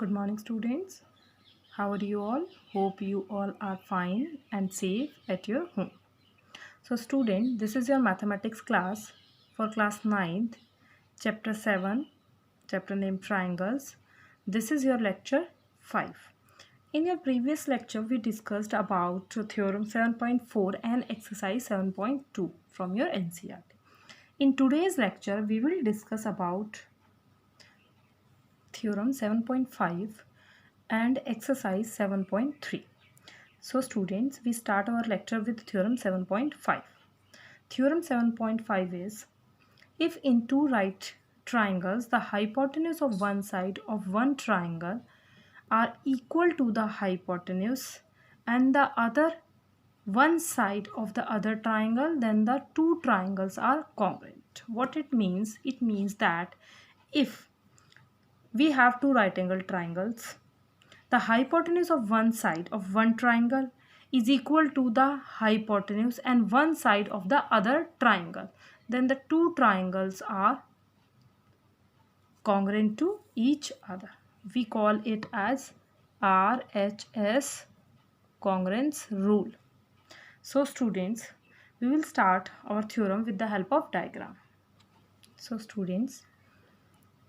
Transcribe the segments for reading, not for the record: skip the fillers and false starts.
Good morning, students. How are you all? Hope you all are fine and safe at your home. So, student, this is your mathematics class for class 9th, chapter 7, chapter named Triangles. This is your lecture 5. In your previous lecture, we discussed about theorem 7.4 and exercise 7.2 from your NCERT. In today's lecture, we will discuss about theorem 7.5 and exercise 7.3. So students, we start our lecture with theorem 7.5. Theorem 7.5 is, if in two right triangles the hypotenuse of one side of one triangle are equal to the hypotenuse and the other one side of the other triangle, then the two triangles are congruent. What it means? It means that if we have two right angle triangles, the hypotenuse of one side of one triangle is equal to the hypotenuse and one side of the other triangle, then the two triangles are congruent to each other. We call it as RHS congruence rule. So students, we will start our theorem with the help of diagram. So students,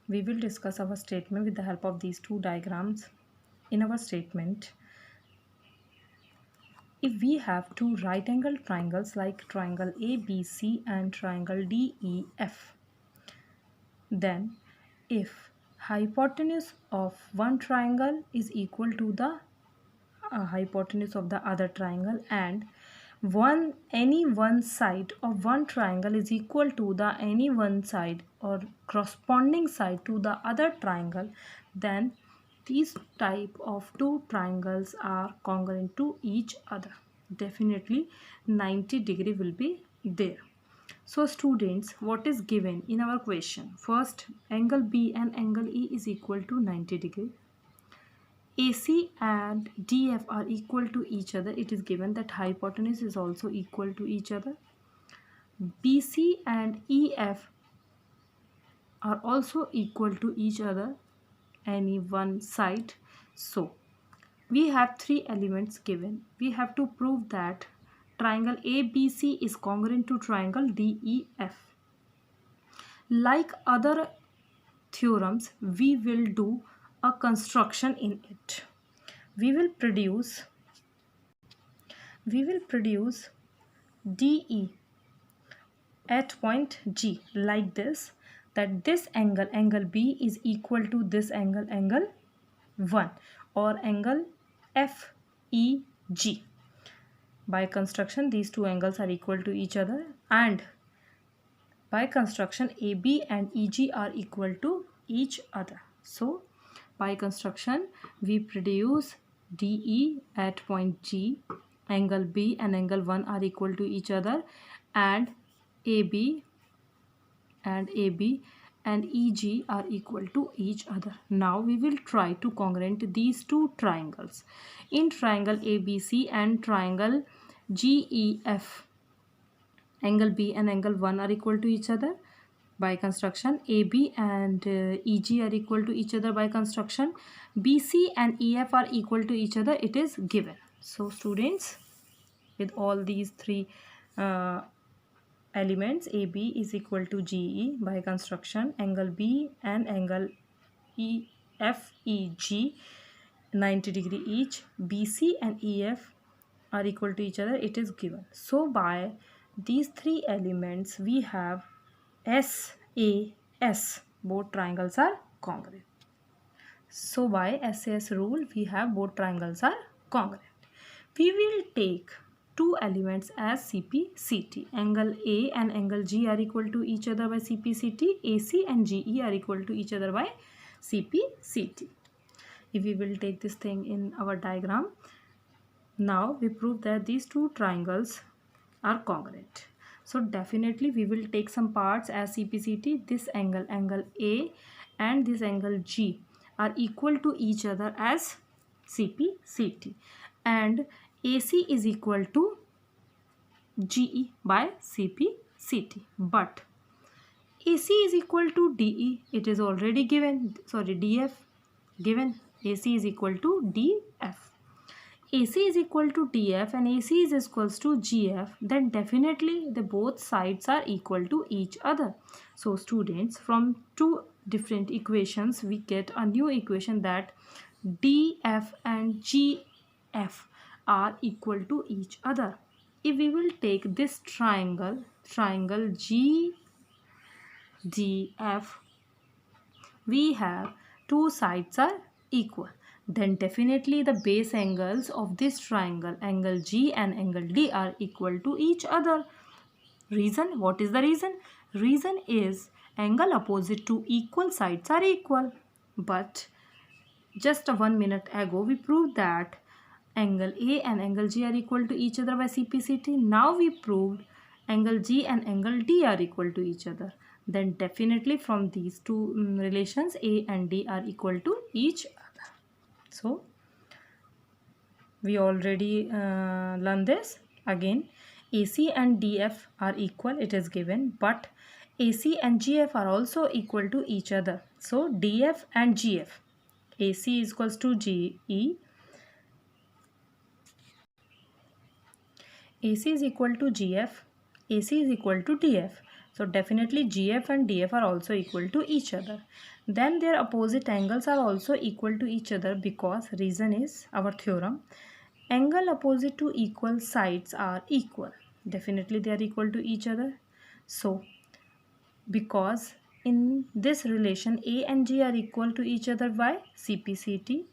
we will discuss our statement with the help of these two diagrams. In our statement, if we have two right angle triangles like triangle ABC and triangle DEF, then if hypotenuse of one triangle is equal to the hypotenuse of the other triangle and any one side of one triangle is equal to the any one side or corresponding side to the other triangle, then these type of two triangles are congruent to each other. Definitely 90-degree will be there. So students, what is given in our question? First, angle B and angle E is equal to 90-degree. AC and DF are equal to each other. It is given that hypotenuse is also equal to each other. BC and EF are also equal to each other, any one side. So we have three elements given. We have to prove that triangle ABC is congruent to triangle DEF. Like other theorems, we will do a construction in it. We will produce DE at point G like this, that this angle B is equal to this angle 1 or angle FEG. By construction, these two angles are equal to each other, and by construction AB and EG are equal to each other. So by construction, we produce DE at point G, angle B and angle 1 are equal to each other, and AB and EG are equal to each other. Now we will try to congruent these two triangles. In triangle ABC and triangle GEF, angle B and angle 1 are equal to each other. By construction, AB and EG are equal to each other. By construction, BC and EF are equal to each other. It is given. So students, with all these three elements, AB is equal to GE. By construction, angle B and angle FEG 90-degree each, BC and EF are equal to each other. It is given. So by these three elements, we have SAS, both triangles are congruent. So by SAS rule, we have both triangles are congruent. We will take two elements as CP/CT. Angle A and angle G are equal to each other by CP/CT. AC and GE are equal to each other by CP/CT. If we will take this thing in our diagram, now we prove that these two triangles are congruent. So definitely we will take some parts as CP/CT. This angle A and this angle G are equal to each other as CP/CT, and AC is equal to GE by CP/CT. But AC is equal to DE, it is already given, DF given. AC is equal to DF. AC is equal to DF and AC is equals to GF, then definitely the both sides are equal to each other. So students, from two different equations we get a new equation that DF and GF are equal to each other. If we will take this triangle GDF, we have two sides are equal, then definitely the base angles of this triangle, angle G and angle D, are equal to each other. Reason? What is the reason? Reason is angle opposite to equal sides are equal. But just 1 minute ago we proved that angle A and angle G are equal to each other by CPCT. Now we proved angle G and angle D are equal to each other. Then definitely from these two relations, A and D are equal to each other. So we already learned this. Again, AC and DF are equal, it is given, but AC and GF are also equal to each other. So DF and GF, AC is equals to GE, AC is equal to GF, AC is equal to DF. So definitely GF and DF are also equal to each other. Then their opposite angles are also equal to each other, because reason is our theorem, angle opposite to equal sides are equal. Definitely they are equal to each other. So because in this relation A and G are equal to each other by CPCT,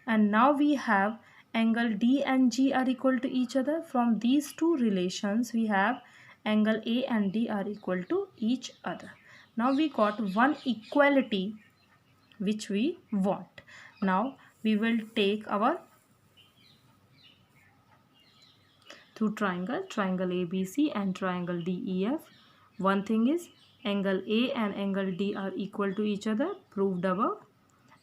and now we have angle D and G are equal to each other. From these two relations we have angle A and D are equal to each other. Now we got one equality which we want. Now we will take our two triangle ABC and triangle DEF. One thing is angle A and angle D are equal to each other, proved above.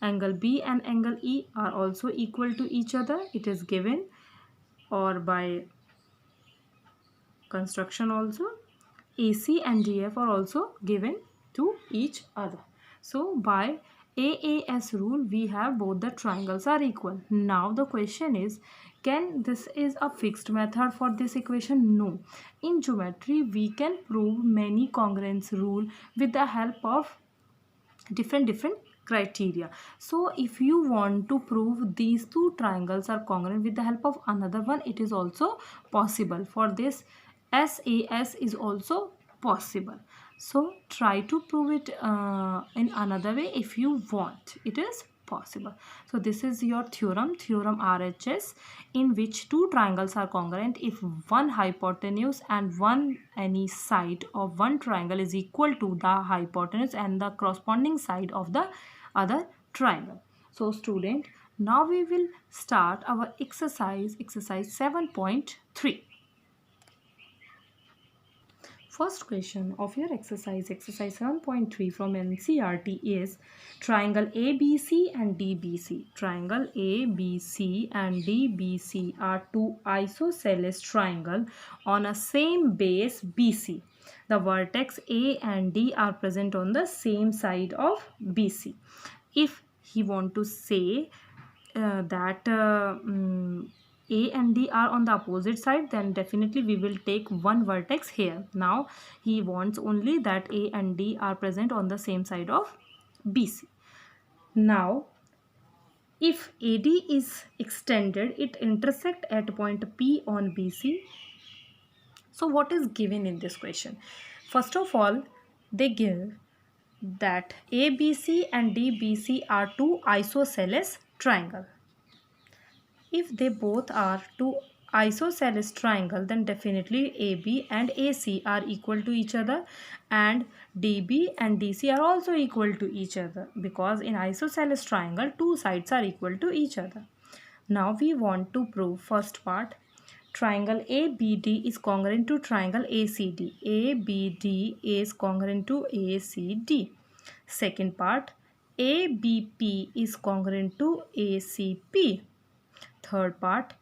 Angle B and angle E are also equal to each other, it is given, or by construction also. AC and DF are also given to each other. So by AAS rule we have both the triangles are equal. Now the question is, can this is a fixed method for this equation? No. In geometry we can prove many congruence rule with the help of different criteria. So if you want to prove these two triangles are congruent with the help of another one, it is also possible. For this SAS is also possible. So try to prove it in another way if you want. It is possible. So this is your theorem RHS, in which two triangles are congruent if one hypotenuse and one any side of one triangle is equal to the hypotenuse and the corresponding side of the other triangle. So student, now we will start our exercise 7.3. First question of your exercise 7.3 from NCERT is triangle ABC and DBC. Triangle ABC and DBC are two isosceles triangle on a same base BC. The vertex A and D are present on the same side of BC. If he want to say that A and D are on the opposite side, then definitely we will take one vertex here. Now he wants only that A and D are present on the same side of BC. Now if AD is extended, it intersect at point P on BC. So what is given in this question? First of all, they give that ABC and DBC are two isosceles triangle. If they both are two isosceles triangle, then definitely AB and AC are equal to each other, and DB and DC are also equal to each other, because in isosceles triangle two sides are equal to each other. Now we want to prove first part, triangle ABD is congruent to triangle ACD. ABD is congruent to ACD. Second part, ABP is congruent to ACP. Third part,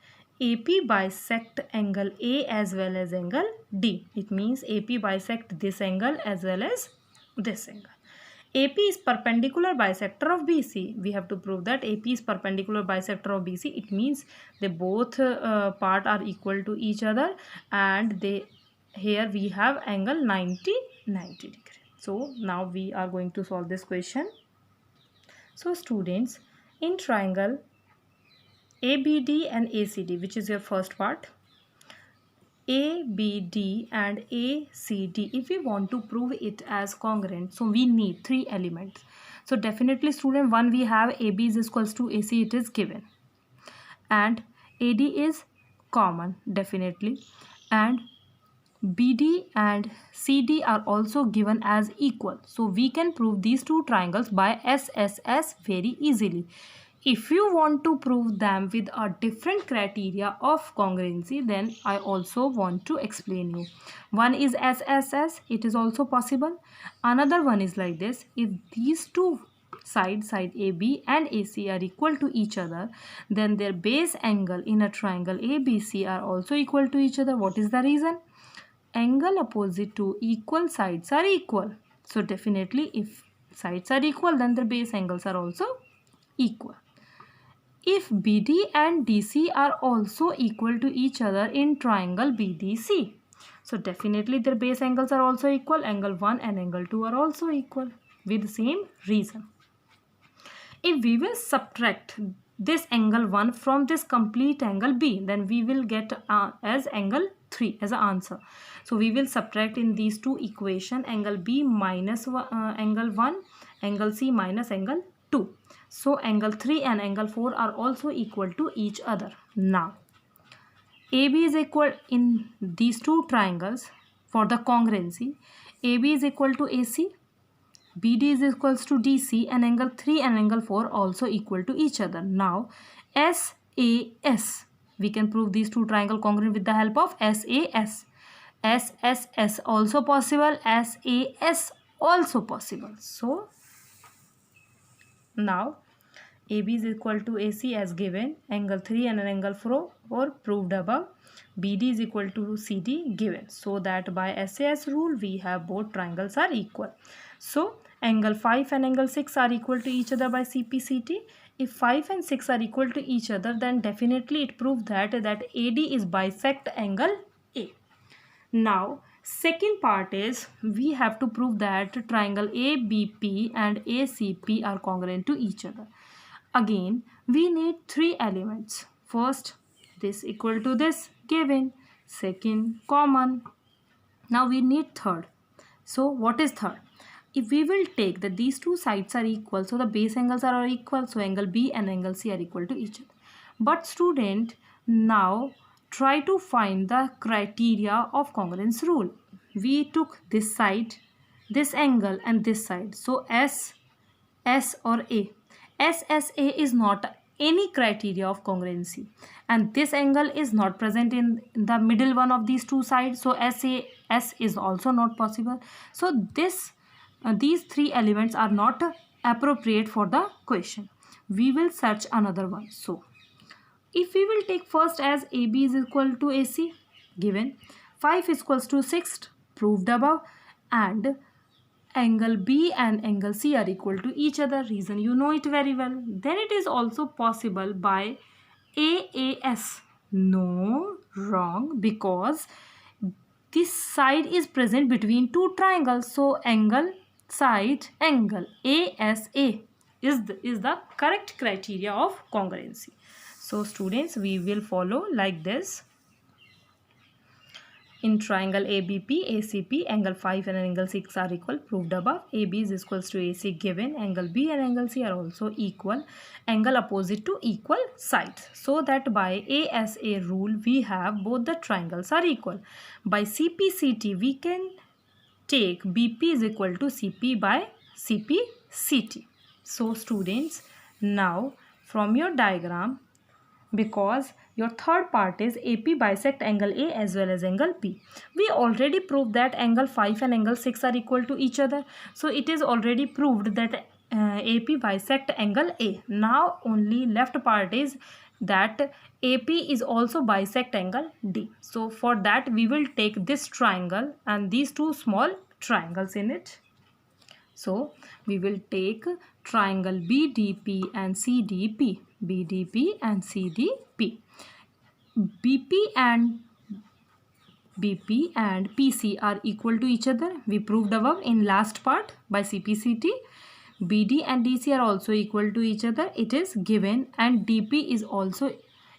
AP bisect angle A as well as angle D. It means AP bisect this angle as well as this angle. AP is perpendicular bisector of BC. We have to prove that AP is perpendicular bisector of BC. It means they both part are equal to each other, and they here we have angle 90 degree. So now we are going to solve this question. So students, in triangle ABD and ACD, which is your first part, ABD and ACD, if we want to prove it as congruent, so we need three elements. So definitely student, one we have AB is equals to AC, it is given, and AD is common definitely, and BD and CD are also given as equal. So we can prove these two triangles by SSS very easily. If you want to prove them with a different criteria of congruency, then I also want to explain you. One is SSS, it is also possible. Another one is like this: if these two side AB and AC are equal to each other, then their base angle in a triangle ABC are also equal to each other. What is the reason? Angle opposite to equal sides are equal. So definitely if sides are equal, then the base angles are also equal. If BD and DC are also equal to each other in triangle BDC, so definitely their base angles are also equal. Angle 1 and angle 2 are also equal with the same reason. If we will subtract this angle 1 from this complete angle B, then we will get as angle 3 as an answer. So we will subtract in these two equation angle B minus angle 1, angle C minus angle 2. So angle 3 and angle 4 are also equal to each other. Now AB is equal in these two triangles for the congruency. AB is equal to AC, BD is equals to DC, and angle 3 and angle 4 also equal to each other. Now SAS, we can prove these two triangle congruent with the help of SAS. SSS also possible, SAS also possible. So now AB is equal to AC as given, angle 3 and angle 4 proved above, BD is equal to CD given. So that by SAS rule we have both triangles are equal. So angle 5 and angle 6 are equal to each other by CPCT. If 5 and 6 are equal to each other, then definitely it proves that AD is bisect angle A. Now second part is we have to prove that triangle ABP and ACP are congruent to each other. Again we need three elements. First, this equal to this given, second common. Now we need third. So what is third? If we will take that these two sides are equal, so the base angles are equal, so angle B and angle C are equal to each other. But student, now try to find the criteria of congruence rule. We took this side, this angle and this side. So S or A. SSA is not any criteria of congruency, and this angle is not present in the middle one of these two sides, so SAS is also not possible. So these three elements are not appropriate for the question. We will search another one. So if we will take first as AB is equal to AC given, 5 is equals to 6 proved above, and angle B and angle C are equal to each other. Reason you know it very well. Then it is also possible by AAS. No, wrong, because this side is present between two triangles. So angle, side, angle, ASA is the correct criteria of congruency. So students, we will follow like this. In triangle ABP, ACP, angle 5 and angle 6 are equal, proved above. AB is equals to AC given, angle B and angle C are also equal, angle opposite to equal sides. So that by ASA rule, we have both the triangles are equal. By CPCT, we can take BP is equal to CP by CPCT. So students, now from your diagram, because your third part is AP bisect angle A as well as angle B. We already proved that angle 5 and angle 6 are equal to each other. So it is already proved that AP bisect angle A. Now only left part is that AP is also bisect angle D. So for that we will take this triangle and these two small triangles in it. So we will take triangle BDP and CDP. BDP and CDP. BP and PC are equal to each other. We proved above in last part by CPCT. BD and DC are also equal to each other. It is given, and DP is also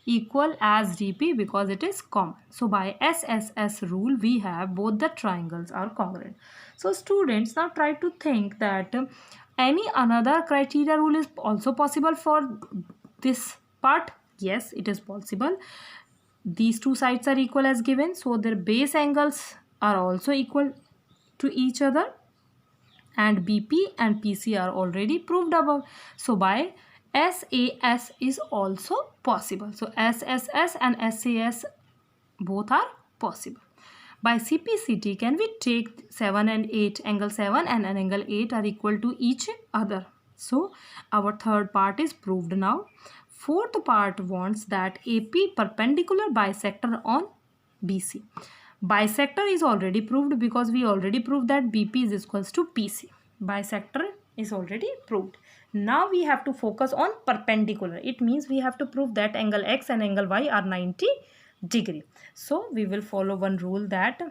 equal as DP because it is common. So by SSS rule we have both the triangles are congruent. So students, now try to think that any another criteria rule is also possible for this part. Yes, it is possible. These two sides are equal as given, so their base angles are also equal to each other, and BP and PC are already proved above. So by SAS is also possible. So SSS and SAS both are possible. By CPCT, can we take 7 and 8, angle 7 and an angle 8 are equal to each other. So our third part is proved now. Fourth part wants that AP perpendicular bisector on BC. Bisector is already proved because we already proved that BP is equals to PC. Bisector is already proved. Now we have to focus on perpendicular. It means we have to prove that angle X and angle Y are 90 degree. So we will follow one rule that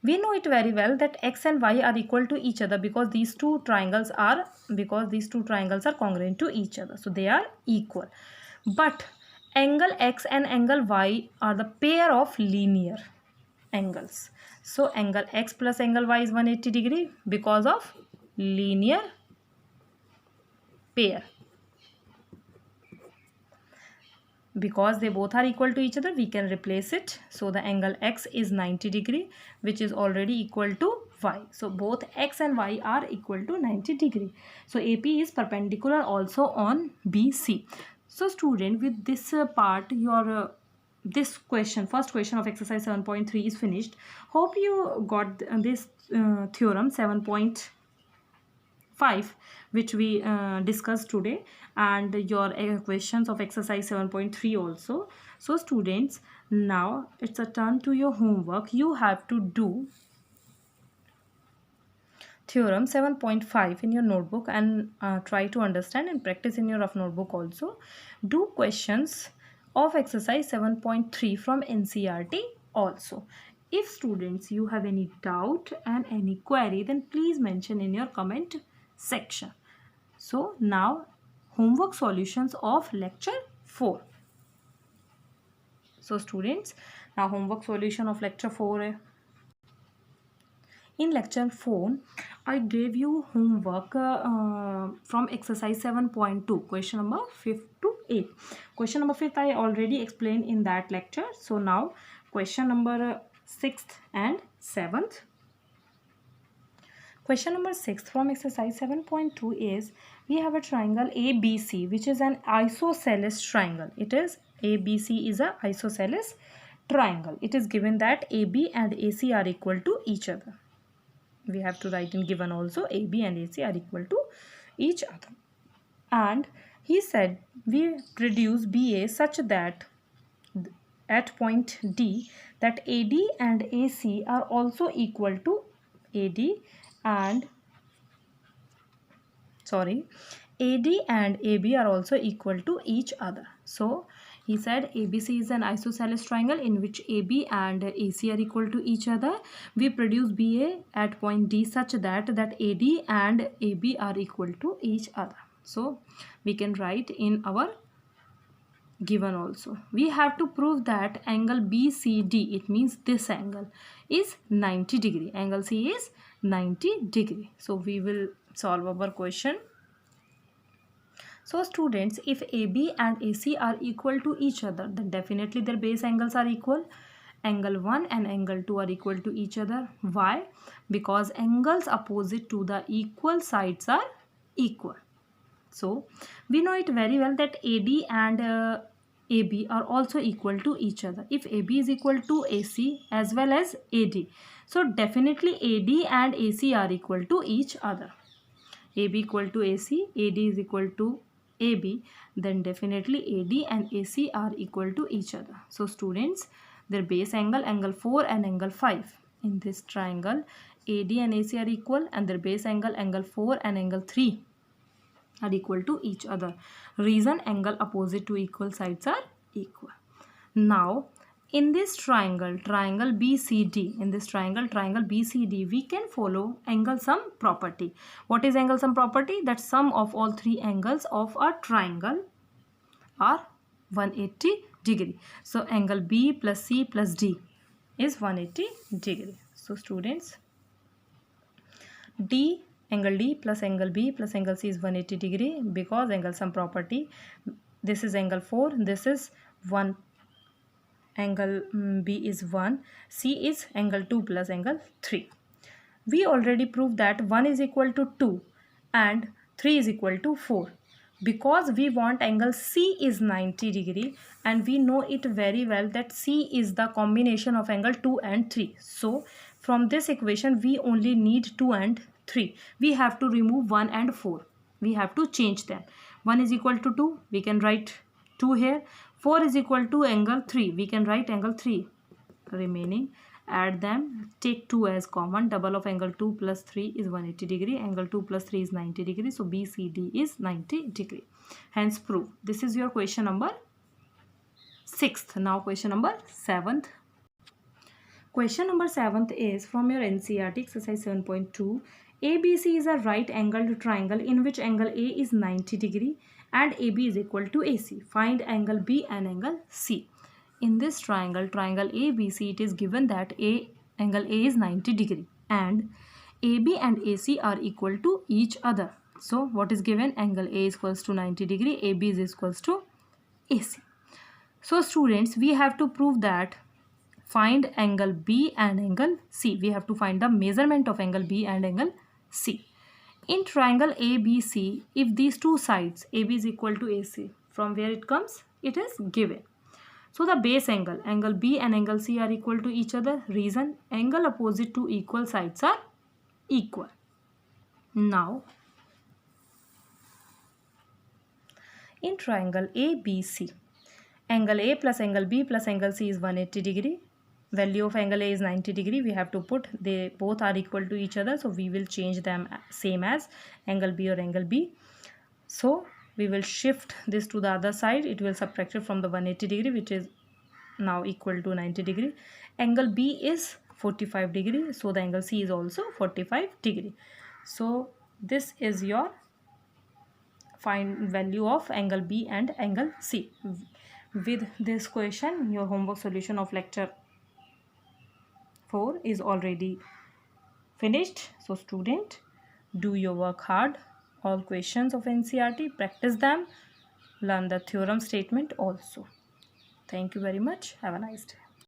we know it very well that X and Y are equal to each other because these two triangles are congruent to each other. So they are equal. But angle X and angle Y are the pair of linear angles. So angle X plus angle Y is 180 degree because of linear pair. Because they both are equal to each other, we can replace it. So the angle X is 90 degree, which is already equal to Y. So both X and Y are equal to 90 degree. So AP is perpendicular also on BC. So student, with this part, your this question, first question of exercise 7.3 is finished. Hope you got this theorem 7.5 which we discussed today, and your questions of exercise 7.3 also. So students, now it's a turn to your homework. You have to do theorem 7.5 in your notebook and try to understand and practice in your rough notebook also. Do questions of exercise 7.3 from NCERT also. If students you have any doubt and any query, then please mention in your comment section. So now homework solutions of lecture 4. So students, now homework solution of lecture 4. In lecture 4, I gave you homework from exercise 7.2, question number 5 to 8. Question number 5 I already explained in that lecture. So now question number 6th and 7th. Question number 6 from exercise 7.2 is, we have a triangle ABC which is an isosceles triangle. It is ABC is a isosceles triangle. It is given that AB and AC are equal to each other. We have to write in given also AB and AC are equal to each other. And he said we reduce BA such that at point D that AD and AC are also equal to AD and AB are also equal to each other. So he said ABC is an isosceles triangle in which AB and AC are equal to each other. We produce BA at point D such that AD and AB are equal to each other. So we can write in our given also. We have to prove that angle BCD, it means this angle, is 90 degree. Angle C is 90 degree. So we will solve our question. So students, if AB and AC are equal to each other, then definitely their base angles are equal. Angle 1 and angle 2 are equal to each other. Why? Because angles opposite to the equal sides are equal. So we know it very well that AD and AB are also equal to each other. If AB is equal to AC as well as AD, so definitely AD and AC are equal to each other. AB equal to AC, AD is equal to AB, then definitely AD and AC are equal to each other. So students, their base angle, angle 4 and angle 5 in this triangle AD and AC are equal and their base angle 4 and angle 3 are equal to each other. Reason, angle opposite to equal sides are equal. Now in this triangle BCD, we can follow angle sum property. What is angle sum property? That sum of all three angles of a triangle are 180 degree. So angle B plus C plus D is 180 degree. So students, angle D plus angle B plus angle C is 180 degree because angle sum property. This is angle 4, this is 1, angle B is 1, C is angle 2 plus angle 3. We already proved that 1 is equal to 2 and 3 is equal to 4. Because we want angle C is 90 degree and we know it very well that C is the combination of angle 2 and 3. So from this equation we only need 2 and 3. We have to remove 1 and 4. We have to change them. 1 is equal to 2. We can write 2 here. 4 is equal to angle 3. We can write angle 3. Remaining, add them, take 2 as common. Double of angle 2 plus 3 is 180 degree. Angle 2 plus 3 is 90 degree. So BCD is 90 degree. Hence prove. This is your question number 6th. Now question number 7th. Question number 7th is from your NCERT exercise 7.2. ABC is a right angled triangle in which angle A is 90 degree and AB is equal to AC. Find angle B and angle C. In this triangle ABC, it is given that angle A is 90 degree and AB and AC are equal to each other. So what is given? Angle A is equals to 90 degree, AB is equals to AC. So students, we have to prove that find angle B and angle C. We have to find the measurement of angle B and angle C. In triangle ABC, if these two sides AB is equal to AC, from where it comes? It is given. So the base angle B and angle C are equal to each other. Reason, angle opposite to equal sides are equal. Now in triangle ABC, angle A plus angle B plus angle C is 180 degree. Value of angle A is 90 degree. We have to put, they both are equal to each other. So we will change them same as angle B or angle B. So we will shift this to the other side. It will subtract it from the 180 degree, which is now equal to 90 degree. Angle B is 45 degree. So the angle C is also 45 degree. So this is your find value of angle B and angle C. With this question, your homework solution of lecture 4 is already finished. So student, do your work hard. All questions of NCERT, practice them, learn the theorem statement also. Thank you very much. Have a nice day.